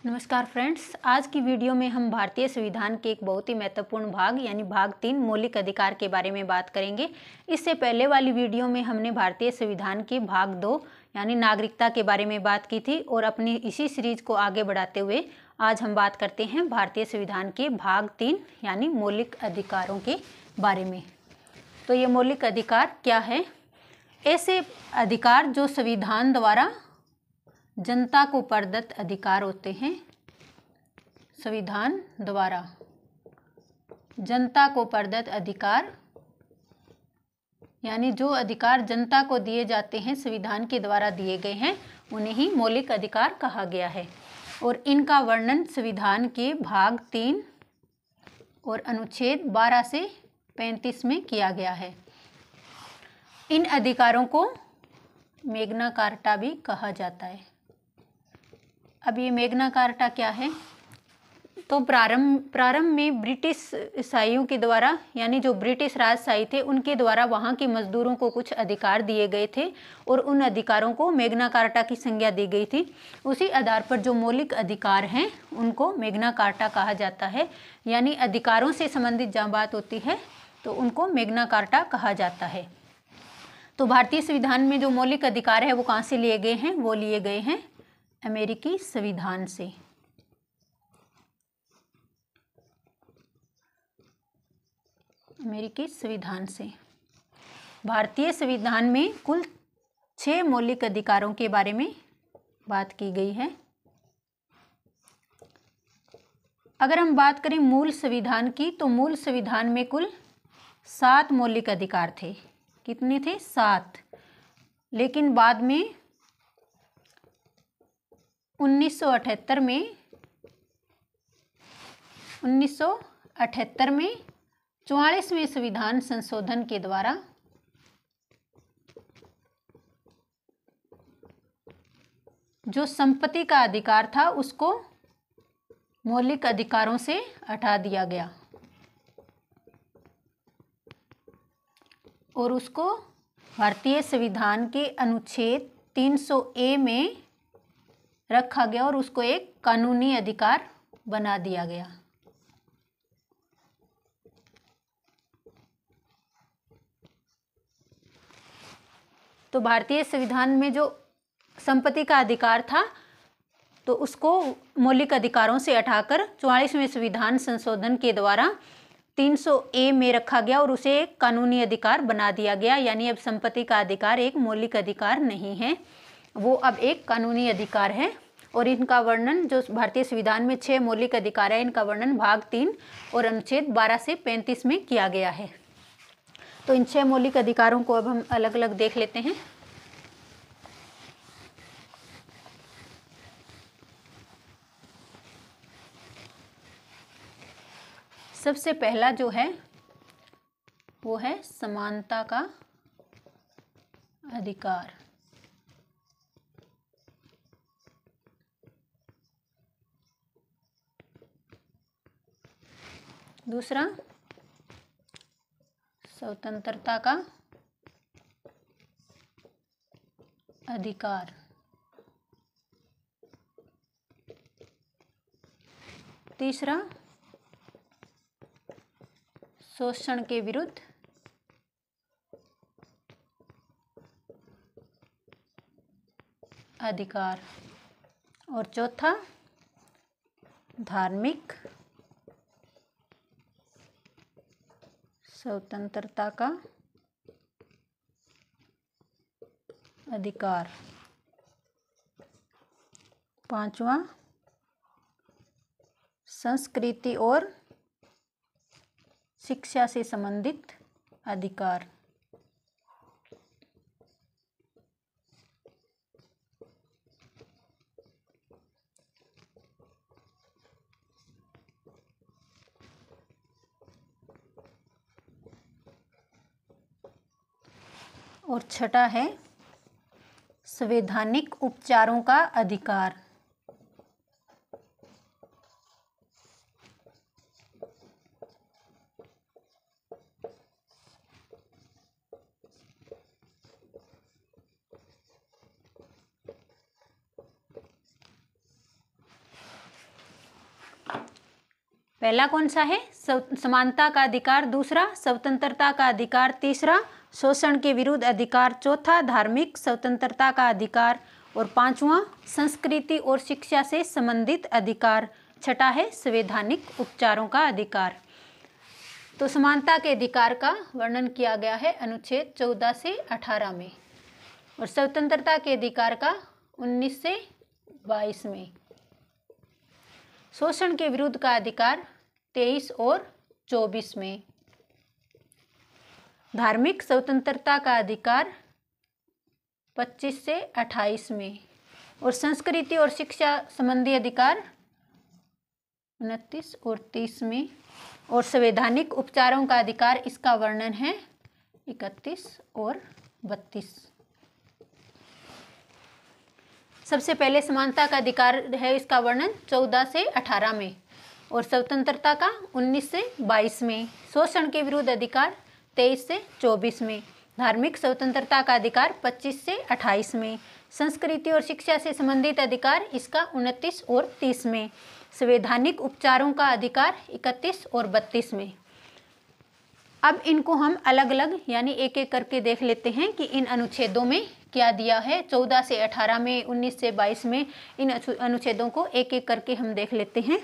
नमस्कार फ्रेंड्स, आज की वीडियो में हम भारतीय संविधान के एक बहुत ही महत्वपूर्ण भाग यानी भाग 3 मौलिक अधिकार के बारे में बात करेंगे। इससे पहले वाली वीडियो में हमने भारतीय संविधान के भाग 2 यानी नागरिकता के बारे में बात की थी और अपनी इसी सीरीज को आगे बढ़ाते हुए आज हम बात करते हैं भारतीय संविधान के भाग 3 यानी मौलिक अधिकारों के बारे में। तो ये मौलिक अधिकार क्या है? ऐसे अधिकार जो संविधान द्वारा जनता को प्रदत्त अधिकार होते हैं। संविधान द्वारा जनता को प्रदत्त अधिकार यानी जो अधिकार जनता को दिए जाते हैं, संविधान के द्वारा दिए गए हैं, उन्हें ही मौलिक अधिकार कहा गया है। और इनका वर्णन संविधान के भाग 3 और अनुच्छेद 12 से 35 में किया गया है। इन अधिकारों को मैग्ना कार्टा भी कहा जाता है। अब ये मैग्ना कार्टा क्या है? तो प्रारंभ में ब्रिटिश ईसाइयों के द्वारा यानी जो ब्रिटिश राजशाही थे उनके द्वारा वहाँ के मजदूरों को कुछ अधिकार दिए गए थे और उन अधिकारों को मैग्ना कार्टा की संज्ञा दी गई थी। उसी आधार पर जो मौलिक अधिकार हैं उनको मैग्ना कार्टा कहा जाता है। यानी अधिकारों से संबंधित जहाँ बात होती है तो उनको मैग्ना कार्टा कहा जाता है। तो भारतीय संविधान में जो मौलिक अधिकार है वो कहाँ से लिए गए हैं? वो लिए गए हैं अमेरिकी संविधान से। अमेरिकी संविधान से भारतीय संविधान में कुल 6 मौलिक अधिकारों के बारे में बात की गई है। अगर हम बात करें मूल संविधान की तो मूल संविधान में कुल 7 मौलिक अधिकार थे। कितने थे? 7। लेकिन बाद में 1978 में 44वें संविधान संशोधन के द्वारा जो संपत्ति का अधिकार था उसको मौलिक अधिकारों से हटा दिया गया और उसको भारतीय संविधान के अनुच्छेद 300A में रखा गया और उसको एक कानूनी अधिकार बना दिया गया। तो भारतीय संविधान में जो संपत्ति का अधिकार था तो उसको मौलिक अधिकारों से हटाकर 44वें संविधान संशोधन के द्वारा 300A में रखा गया और उसे एक कानूनी अधिकार बना दिया गया। यानी अब संपत्ति का अधिकार एक मौलिक अधिकार नहीं है, वो अब एक कानूनी अधिकार है। और इनका वर्णन जो भारतीय संविधान में 6 मौलिक अधिकार है, इनका वर्णन भाग 3 और अनुच्छेद 12 से 35 में किया गया है। तो इन 6 मौलिक अधिकारों को अब हम अलग अलग देख लेते हैं। सबसे पहला जो है वो है समानता का अधिकार। दूसरा स्वतंत्रता का अधिकार। तीसरा शोषण के विरुद्ध अधिकार। और चौथा धार्मिक स्वतंत्रता का अधिकार। पांचवा संस्कृति और शिक्षा से संबंधित अधिकार। और छठा है संवैधानिक उपचारों का अधिकार। पहला कौन सा है? समानता का अधिकार, दूसरा स्वतंत्रता का अधिकार, तीसरा शोषण के विरुद्ध अधिकार, चौथा धार्मिक स्वतंत्रता का अधिकार और पांचवा संस्कृति और शिक्षा से संबंधित अधिकार, छठा है संवैधानिक उपचारों का अधिकार। तो समानता के अधिकार का वर्णन किया गया है अनुच्छेद 14 से 18 में और स्वतंत्रता के अधिकार का 19 से 22 में। शोषण के विरुद्ध का अधिकार 23 और 24 में। धार्मिक स्वतंत्रता का अधिकार 25 से 28 में और संस्कृति और शिक्षा संबंधी अधिकार 29 और 30 में और संवैधानिक उपचारों का अधिकार, इसका वर्णन है 31 और 32। सबसे पहले समानता का अधिकार है, इसका वर्णन 14 से 18 में और स्वतंत्रता का 19 से 22 में। शोषण के विरुद्ध अधिकार 23 से 24 में। धार्मिक स्वतंत्रता का अधिकार 25 से 28 में। संस्कृति और शिक्षा से संबंधित अधिकार इसका 29 और 30 में। संवैधानिक उपचारों का अधिकार 31 और 32 में। अब इनको हम अलग अलग यानी एक एक करके देख लेते हैं कि इन अनुच्छेदों में क्या दिया है। 14 से 18 में, 19 से 22 में, इन अनुच्छेदों को एक एक करके हम देख लेते हैं।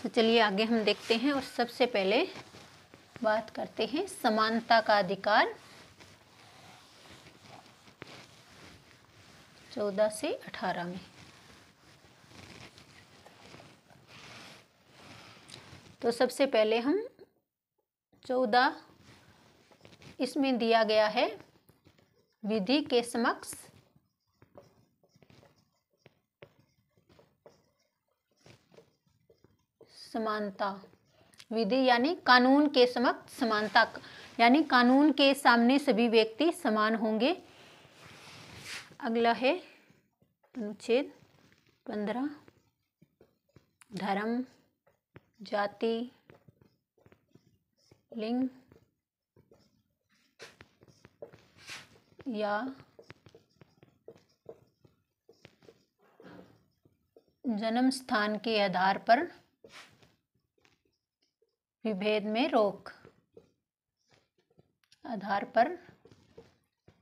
तो चलिए आगे हम देखते हैं और सबसे पहले बात करते हैं समानता का अधिकार 14 से 18 में। तो सबसे पहले हम 14 इसमें दिया गया है विधि के समक्ष समानता। विधि यानी कानून के समक्ष समानता, यानी कानून के सामने सभी व्यक्ति समान होंगे। अगला है अनुच्छेद 15 धर्म, जाति, लिंग या जन्म स्थान के आधार पर विभेद में रोक। आधार पर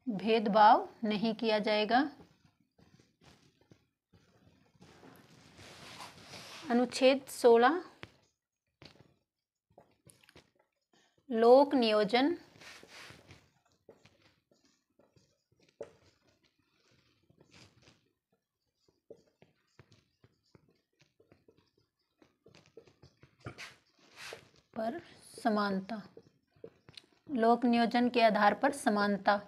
भेदभाव नहीं किया जाएगा। अनुच्छेद 16 लोक नियोजन पर समानता। लोक नियोजन के आधार पर समानता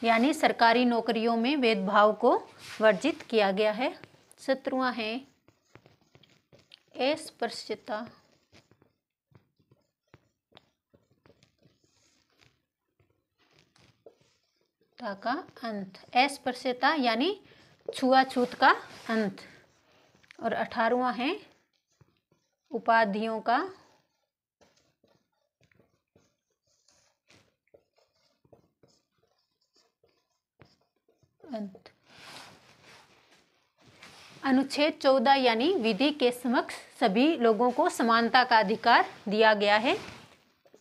यानी सरकारी नौकरियों में भेदभाव को वर्जित किया गया है। 17वां है अस्पृश्यता का अंत। अस्पृश्यता यानी छुआछूत का अंत। और 18वां है उपाधियों का अंत। अनुच्छेद 14 यानी विधि के समक्ष सभी लोगों को समानता का अधिकार दिया गया है।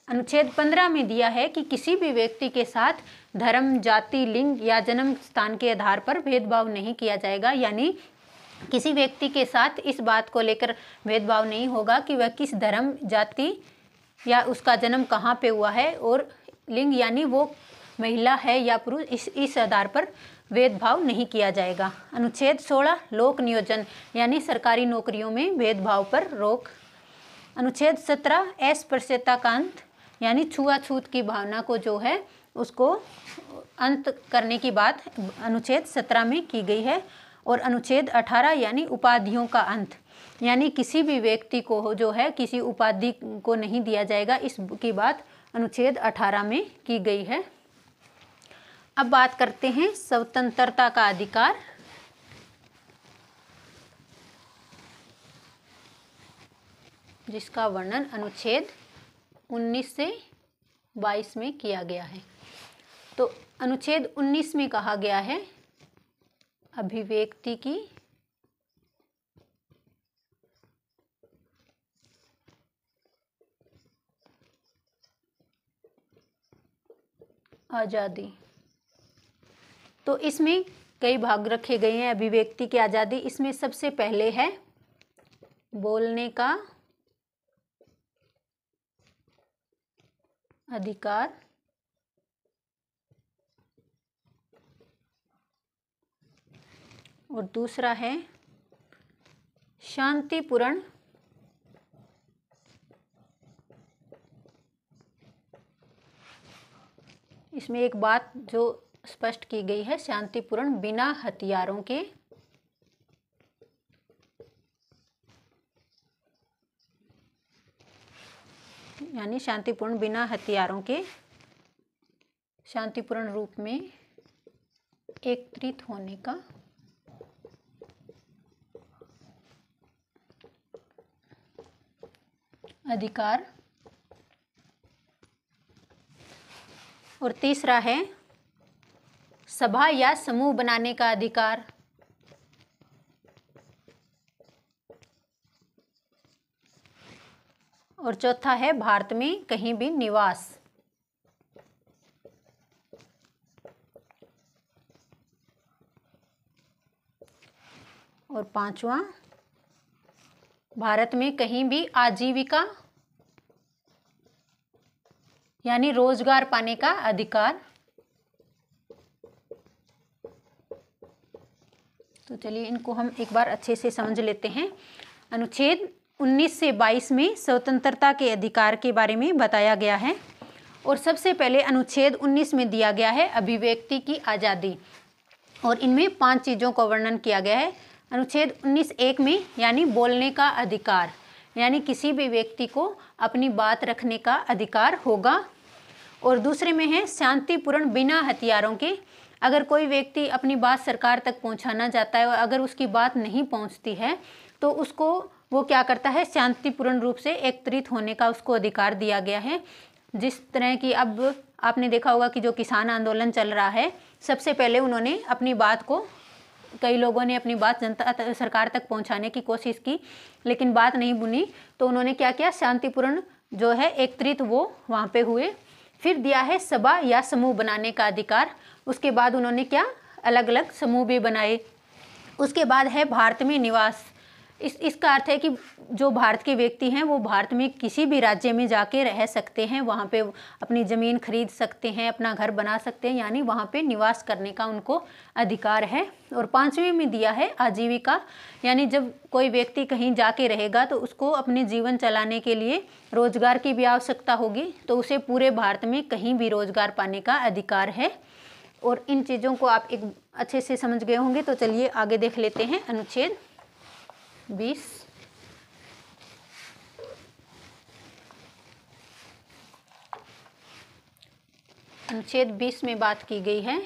अनुच्छेद 15 में दिया है कि किसी भी व्यक्ति के साथ धर्म, जाति, लिंग या जन्म स्थान के आधार पर भेदभाव नहीं किया जाएगा। यानी किसी व्यक्ति के साथ इस बात को लेकर भेदभाव नहीं होगा कि वह किस धर्म, जाति या उसका जन्म कहाँ पे हुआ है, और लिंग यानी वो महिला है या पुरुष, इस आधार पर भेदभाव नहीं किया जाएगा। अनुच्छेद 16 लोक नियोजन यानी सरकारी नौकरियों में भेदभाव पर रोक। अनुच्छेद 17 अस्पृश्यता का अंत यानी छुआछूत की भावना को जो है उसको अंत करने की बात अनुच्छेद 17 में की गई है। और अनुच्छेद 18 यानी उपाधियों का अंत यानी किसी भी व्यक्ति को जो है किसी उपाधि को नहीं दिया जाएगा, इसकी बात अनुच्छेद 18 में की गई है। अब बात करते हैं स्वतंत्रता का अधिकार। जिसका वर्णन अनुच्छेद 19 से 22 में किया गया है। तो अनुच्छेद 19 में कहा गया है अभिव्यक्ति की आज़ादी। तो इसमें कई भाग रखे गए हैं अभिव्यक्ति की आज़ादी। इसमें सबसे पहले है बोलने का अधिकार, और दूसरा है शांतिपूर्ण इसमें एक बात जो स्पष्ट की गई है, शांतिपूर्ण बिना हथियारों के यानी शांतिपूर्ण बिना हथियारों के शांतिपूर्ण रूप में एकत्रित होने का अधिकार, और तीसरा है सभा या समूह बनाने का अधिकार, और चौथा है भारत में कहीं भी निवास। और पांचवा भारत में कहीं भी आजीविका यानी रोजगार पाने का अधिकार। तो चलिए इनको हम एक बार अच्छे से समझ लेते हैं। अनुच्छेद 19 से 22 में स्वतंत्रता के अधिकार के बारे में बताया गया है, और सबसे पहले अनुच्छेद 19 में दिया गया है अभिव्यक्ति की आज़ादी, और इनमें 5 चीज़ों का वर्णन किया गया है। अनुच्छेद 19(1) में यानी बोलने का अधिकार, यानी किसी भी व्यक्ति को अपनी बात रखने का अधिकार होगा। और दूसरे में है शांतिपूर्ण बिना हथियारों के, अगर कोई व्यक्ति अपनी बात सरकार तक पहुंचाना चाहता है और अगर उसकी बात नहीं पहुंचती है तो उसको वो क्या करता है, शांतिपूर्ण रूप से एकत्रित होने का उसको अधिकार दिया गया है। जिस तरह की अब आपने देखा होगा कि जो किसान आंदोलन चल रहा है, सबसे पहले उन्होंने अपनी बात को, कई लोगों ने अपनी बात जनता सरकार तक पहुंचाने की कोशिश की लेकिन बात नहीं बुनी, तो उन्होंने क्या किया, शांतिपूर्ण जो है एकत्रित वो वहाँ पे हुए। फिर दिया है सभा या समूह बनाने का अधिकार, उसके बाद उन्होंने क्या, अलग अलग समूह भी बनाए। उसके बाद है भारत में निवास। इसका अर्थ है कि जो भारत के व्यक्ति हैं वो भारत में किसी भी राज्य में जाके रह सकते हैं, वहाँ पे अपनी ज़मीन खरीद सकते हैं, अपना घर बना सकते हैं, यानी वहाँ पे निवास करने का उनको अधिकार है। और 5वें में दिया है आजीविका, यानी जब कोई व्यक्ति कहीं जाके रहेगा तो उसको अपने जीवन चलाने के लिए रोजगार की भी आवश्यकता होगी, तो उसे पूरे भारत में कहीं भी रोजगार पाने का अधिकार है। और इन चीज़ों को आप एक अच्छे से समझ गए होंगे। तो चलिए आगे देख लेते हैं अनुच्छेद 20। अनुच्छेद 20 में बात की गई है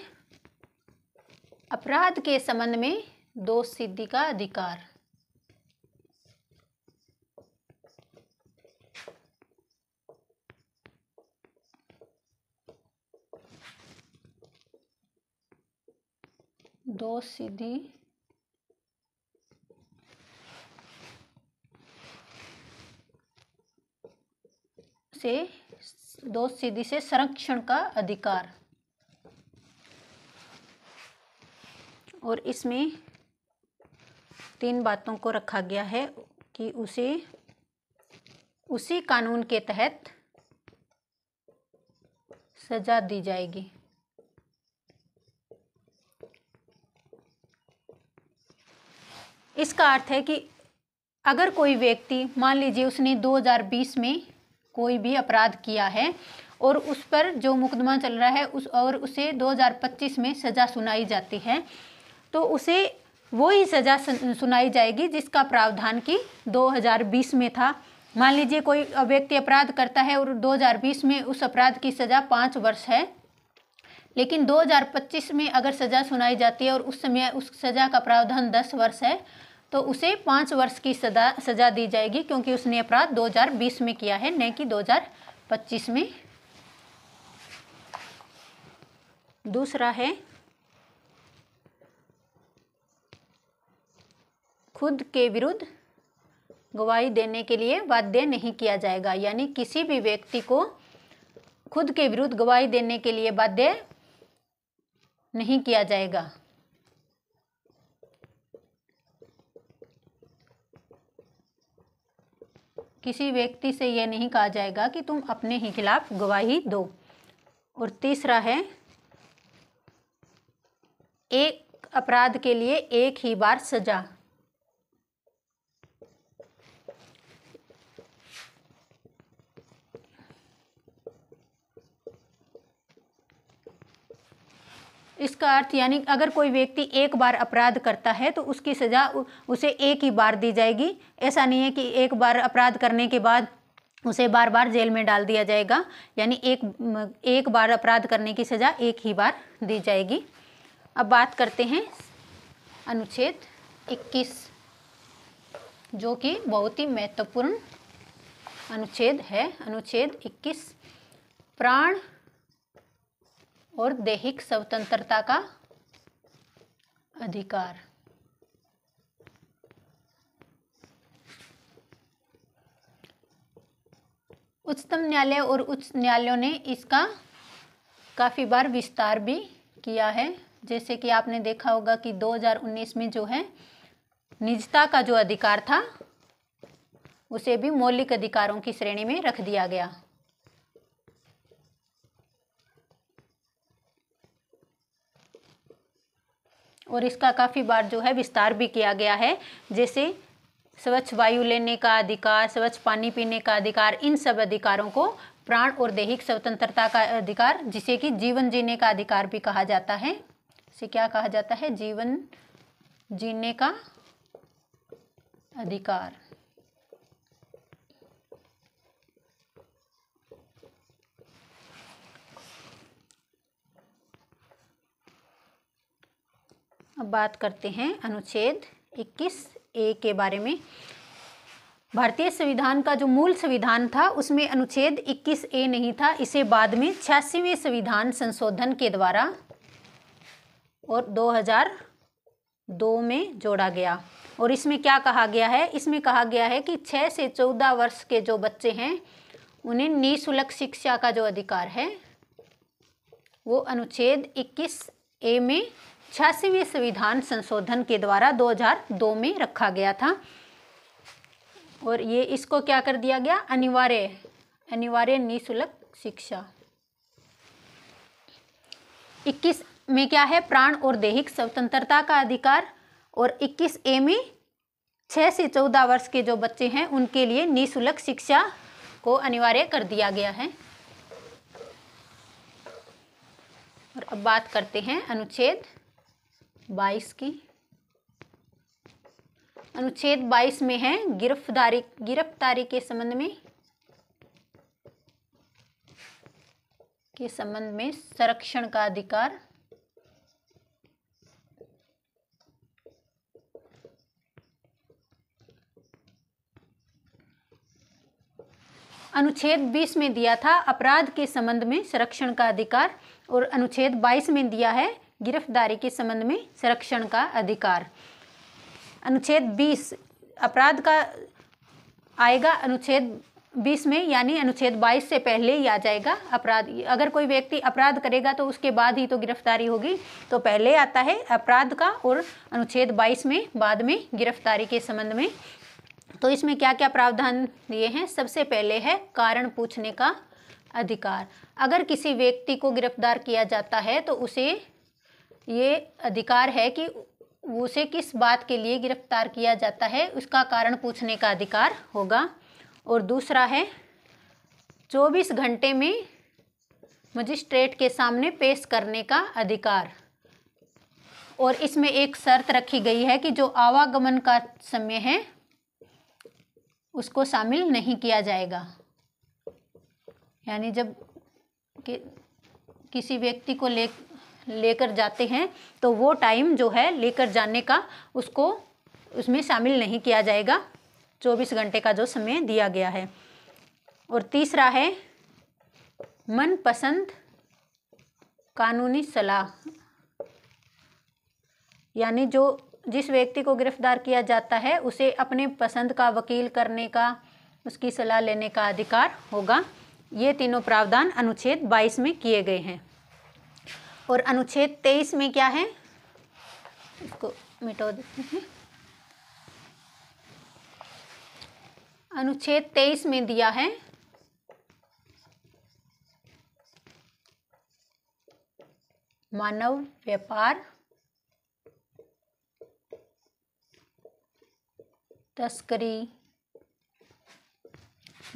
अपराध के संबंध में दोष सिद्धि का अधिकार। दोष सिद्धि से दोष सिद्धि से संरक्षण का अधिकार। और इसमें 3 बातों को रखा गया है कि उसे उसी कानून के तहत सजा दी जाएगी। इसका अर्थ है कि अगर कोई व्यक्ति, मान लीजिए उसने 2020 में कोई भी अपराध किया है और उस पर जो मुकदमा चल रहा है और उसे 2025 में सज़ा सुनाई जाती है, तो उसे वही सज़ा सुनाई जाएगी जिसका प्रावधान कि 2020 में था। मान लीजिए कोई व्यक्ति अपराध करता है और 2020 में उस अपराध की सज़ा 5 वर्ष है, लेकिन 2025 में अगर सज़ा सुनाई जाती है और उस समय उस सज़ा का प्रावधान 10 वर्ष है, तो उसे 5 वर्ष की सज़ा दी जाएगी, क्योंकि उसने अपराध 2020 में किया है, न कि 2025 में। दूसरा है खुद के विरुद्ध गवाही देने के लिए बाध्य नहीं किया जाएगा, यानी किसी भी व्यक्ति को खुद के विरुद्ध गवाही देने के लिए बाध्य नहीं किया जाएगा। किसी व्यक्ति से यह नहीं कहा जाएगा कि तुम अपने ही खिलाफ गवाही दो। और तीसरा है, एक अपराध के लिए एक ही बार सजा। इसका अर्थ यानी अगर कोई व्यक्ति एक बार अपराध करता है तो उसकी सजा उसे एक ही बार दी जाएगी। ऐसा नहीं है कि एक बार अपराध करने के बाद उसे बार बार जेल में डाल दिया जाएगा, यानी एक बार अपराध करने की सजा एक ही बार दी जाएगी। अब बात करते हैं अनुच्छेद 21, जो कि बहुत ही महत्वपूर्ण अनुच्छेद है। अनुच्छेद 21 प्राण और दैहिक स्वतंत्रता का अधिकार। उच्चतम न्यायालय और उच्च न्यायालयों ने इसका काफ़ी बार विस्तार भी किया है। जैसे कि आपने देखा होगा कि 2019 में जो है निजता का जो अधिकार था उसे भी मौलिक अधिकारों की श्रेणी में रख दिया गया। और इसका काफ़ी बार जो है विस्तार भी किया गया है। जैसे स्वच्छ वायु लेने का अधिकार, स्वच्छ पानी पीने का अधिकार, इन सब अधिकारों को प्राण और दैहिक स्वतंत्रता का अधिकार, जिसे कि जीवन जीने का अधिकार भी कहा जाता है। इसे क्या कहा जाता है? जीवन जीने का अधिकार। अब बात करते हैं अनुच्छेद 21A के बारे में। भारतीय संविधान का जो मूल संविधान था उसमें अनुच्छेद 21A नहीं था। इसे बाद में 86वें संविधान संशोधन के द्वारा और 2002 में जोड़ा गया। और इसमें क्या कहा गया है? इसमें कहा गया है कि 6 से 14 वर्ष के जो बच्चे हैं उन्हें निःशुल्क शिक्षा का जो अधिकार है वो अनुच्छेद 21A में 86वें संविधान संशोधन के द्वारा 2002 में रखा गया था। और ये इसको क्या कर दिया गया? अनिवार्य निःशुल्क शिक्षा। 21 में क्या है? प्राण और दैहिक स्वतंत्रता का अधिकार। और 21A में 6 से 14 वर्ष के जो बच्चे हैं उनके लिए निःशुल्क शिक्षा को अनिवार्य कर दिया गया है। और अब बात करते हैं अनुच्छेद 22 की। अनुच्छेद 22 में है गिरफ्तारी के संबंध में संरक्षण का अधिकार। अनुच्छेद 20 में दिया था अपराध के संबंध में संरक्षण का अधिकार, और अनुच्छेद 22 में दिया है गिरफ्तारी के संबंध में संरक्षण का अधिकार। अनुच्छेद 20 अपराध का आएगा अनुच्छेद 20 में, यानी अनुच्छेद 22 से पहले ही आ जाएगा अपराध। अगर कोई व्यक्ति अपराध करेगा तो उसके बाद ही तो गिरफ्तारी होगी, तो पहले आता है अपराध का और अनुच्छेद 22 में बाद में गिरफ्तारी के संबंध में। तो इसमें क्या क्या प्रावधान दिए हैं? सबसे पहले है कारण पूछने का अधिकार। अगर किसी व्यक्ति को गिरफ्तार किया जाता है तो उसे ये अधिकार है कि उसे किस बात के लिए गिरफ्तार किया जाता है उसका कारण पूछने का अधिकार होगा। और दूसरा है 24 घंटे में मजिस्ट्रेट के सामने पेश करने का अधिकार। और इसमें एक शर्त रखी गई है कि जो आवागमन का समय है उसको शामिल नहीं किया जाएगा। यानी जब किसी व्यक्ति को लेकर जाते हैं तो वो टाइम जो है लेकर जाने का उसको उसमें शामिल नहीं किया जाएगा। 24 घंटे का जो समय दिया गया है। और तीसरा है मनपसंद कानूनी सलाह। यानी जिस व्यक्ति को गिरफ्तार किया जाता है उसे अपने पसंद का वकील करने का, उसकी सलाह लेने का अधिकार होगा। ये तीनों प्रावधान अनुच्छेद 22 में किए गए हैं। और अनुच्छेद 23 में क्या है, इसको मिटा देते हैं। अनुच्छेद 23 में दिया है मानव व्यापार, तस्करी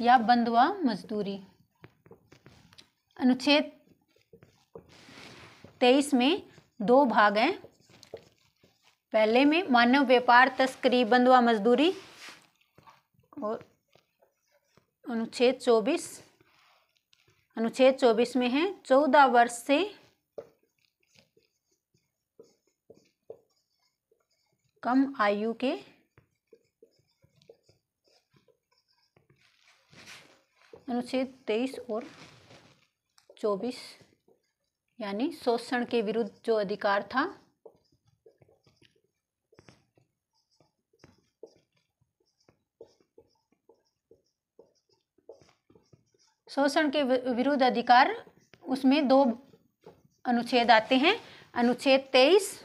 या बंधुआ मजदूरी। अनुच्छेद 23 में 2 भाग हैं। पहले में मानव व्यापार, तस्करी, बंधुआ मजदूरी, और अनुच्छेद 24 में है 14 वर्ष से कम आयु के अनुच्छेद 23 और 24 यानी शोषण के विरुद्ध जो अधिकार था, शोषण के विरुद्ध अधिकार, उसमें 2 अनुच्छेद आते हैं, अनुच्छेद 23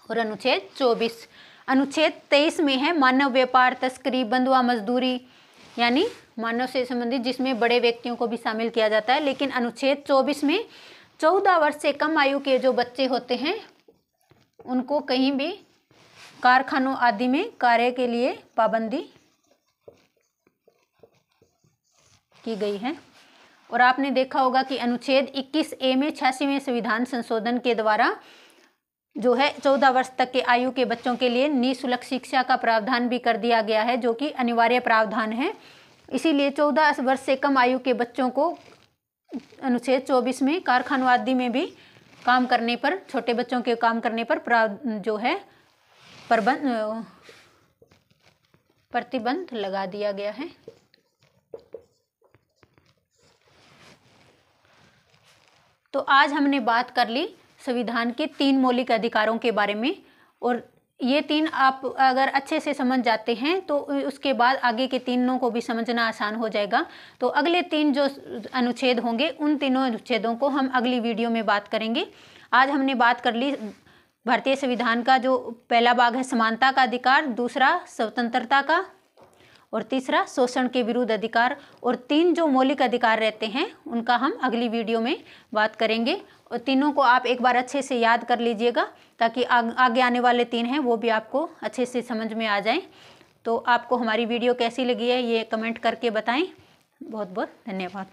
और अनुच्छेद 24। अनुच्छेद 23 में है मानव व्यापार, तस्करी, बंधुआ मजदूरी यानी मानव से संबंधित, जिसमें बड़े व्यक्तियों को भी शामिल किया जाता है। लेकिन अनुच्छेद 24 में 14 वर्ष से कम आयु के जो बच्चे होते हैं उनको कहीं भी कारखानों आदि में कार्य के लिए पाबंदी की गई है। और आपने देखा होगा कि अनुच्छेद 21A में 86वें संविधान संशोधन के द्वारा जो है 14 वर्ष तक के आयु के बच्चों के लिए निःशुल्क शिक्षा का प्रावधान भी कर दिया गया है, जो कि अनिवार्य प्रावधान है। इसीलिए 14 वर्ष से कम आयु के बच्चों को अनुच्छेद 24 में कारखानों आदि में भी काम करने पर, छोटे बच्चों के काम करने पर जो है प्रतिबंध लगा दिया गया है। तो आज हमने बात कर ली संविधान के 3 मौलिक अधिकारों के बारे में, और ये 3 आप अगर अच्छे से समझ जाते हैं तो उसके बाद आगे के 3 को भी समझना आसान हो जाएगा। तो अगले 3 जो अनुच्छेद होंगे उन तीनों अनुच्छेदों को हम अगली वीडियो में बात करेंगे। आज हमने बात कर ली भारतीय संविधान का जो पहला भाग है समानता का अधिकार, दूसरा स्वतंत्रता का, और तीसरा शोषण के विरुद्ध अधिकार, और 3 जो मौलिक अधिकार रहते हैं उनका हम अगली वीडियो में बात करेंगे। और तीनों को आप एक बार अच्छे से याद कर लीजिएगा ताकि आगे आने वाले 3 हैं वो भी आपको अच्छे से समझ में आ जाएं। तो आपको हमारी वीडियो कैसी लगी है ये कमेंट करके बताएं। बहुत बहुत धन्यवाद।